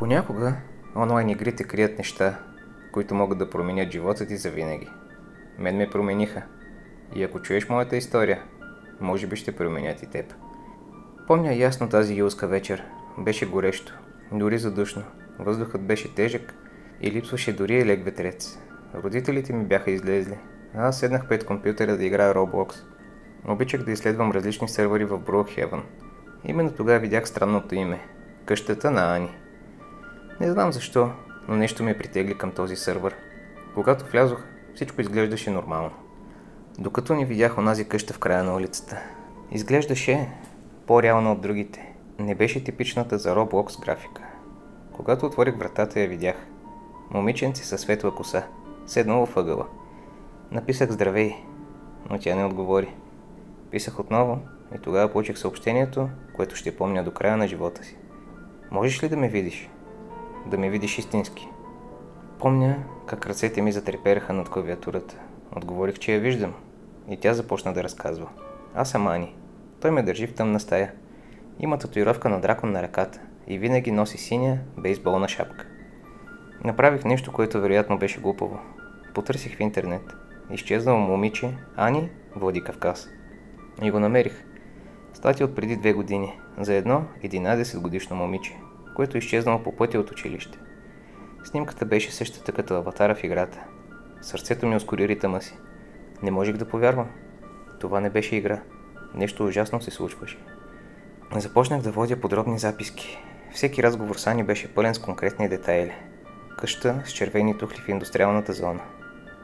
Понякога онлайн игрите крият неща, които могат да променят живота ти завинаги. Мен ме промениха. И ако чуеш моята история, може би ще променят и теб. Помня ясно тази юлска вечер. Беше горещо, дори задушно. Въздухът беше тежък и липсваше дори и лек ветрец. Родителите ми бяха излезли, а аз седнах пред компютъра да играя Roblox. Обичах да изследвам различни сървъри в Brookhaven. Именно тогава видях странното име – къщата на Ани. Не знам защо, но нещо ме притегли към този сървър. Когато влязох, всичко изглеждаше нормално. Докато не видях онази къща в края на улицата. Изглеждаше по-реална от другите. Не беше типичната за Roblox графика. Когато отворих вратата, я видях. Момиченце със светла коса, седнало в ъгъла. Написах здравей, но тя не отговори. Писах отново и тогава получих съобщението, което ще помня до края на живота си. Можеш ли да ме видиш? Да ме видиш истински. Помня как ръцете ми затрепераха над клавиатурата. Отговорих, че я виждам. И тя започна да разказва. Аз съм Ани. Той ме държи в тъмна стая. Има татуировка на дракон на ръката и винаги носи синя бейсболна шапка. Направих нещо, което вероятно беше глупаво. Потърсих в интернет. Изчезнало момиче Ани Владикавказ. И го намерих. Статия от преди 2 години за едно 11-годишно момиче, което изчезнало по пътя от училище. Снимката беше същата като аватара в играта. Сърцето ми ускори ритъма си. Не можех да повярвам. Това не беше игра. Нещо ужасно се случваше. Започнах да водя подробни записки. Всеки разговор с Ани беше пълен с конкретни детайли. Къща с червени тухли в индустриалната зона.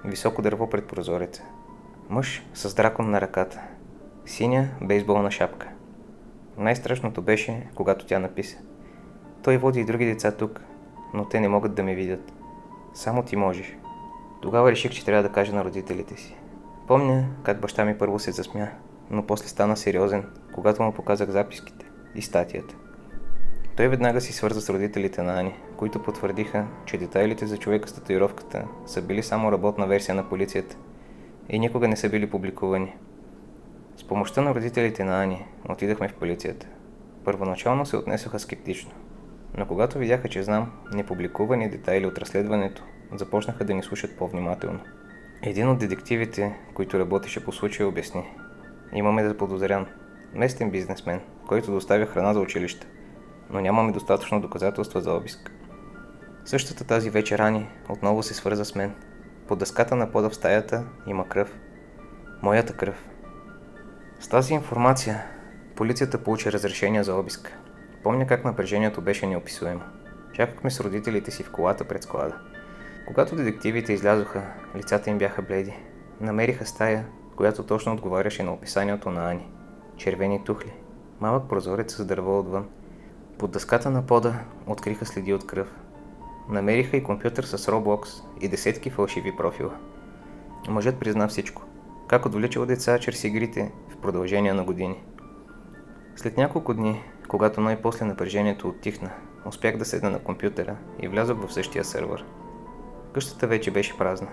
Високо дърво пред прозореца. Мъж с дракон на ръката. Синя бейсболна шапка. Най-страшното беше, когато тя написа: той води и други деца тук, но те не могат да ме видят. Само ти можеш. Тогава реших, че трябва да кажа на родителите си. Помня как баща ми първо се засмя, но после стана сериозен, когато му показах записките и статията. Той веднага си свърза с родителите на Ани, които потвърдиха, че детайлите за човека с татуировката са били само работна версия на полицията и никога не са били публикувани. С помощта на родителите на Ани отидахме в полицията. Първоначално се отнесоха скептично, но когато видяха, че знам непубликувани детайли от разследването, започнаха да ни слушат по-внимателно. Един от детективите, който работеше по случая, обясни: имаме заподозрян, местен бизнесмен, който доставя храна за училище, но нямаме достатъчно доказателства за обиск. Същата тази вечер Ани отново се свърза с мен. Под дъската на пода в стаята има кръв. Моята кръв. С тази информация полицията получи разрешение за обиск. Помня как напрежението беше неописуемо. Чакахме с родителите си в колата пред склада. Когато детективите излязоха, лицата им бяха бледи. Намериха стая, която точно отговаряше на описанието на Ани. Червени тухли, малък прозорец с дърво отвън. Под дъската на пода откриха следи от кръв. Намериха и компютър с Roblox и десетки фалшиви профила. Мъжът призна всичко. Как отвличал деца чрез игрите в продължение на години. След няколко дни, когато най-после напрежението оттихна, успях да седна на компютъра и влязох в същия сървър. Къщата вече беше празна.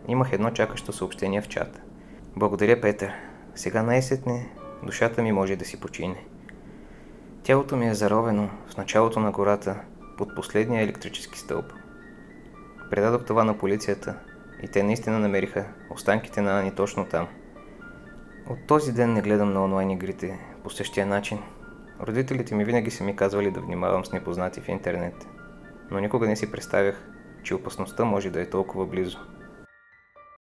Имах едно чакащо съобщение в чата. Благодаря, Петър. Сега най-сетне душата ми може да си почине. Тялото ми е заровено в началото на гората под последния електрически стълб. Предадох това на полицията и те наистина намериха останките на Ани точно там. От този ден не гледам на онлайн игрите по същия начин. Родителите ми винаги са ми казвали да внимавам с непознати в интернет, но никога не си представях, че опасността може да е толкова близо.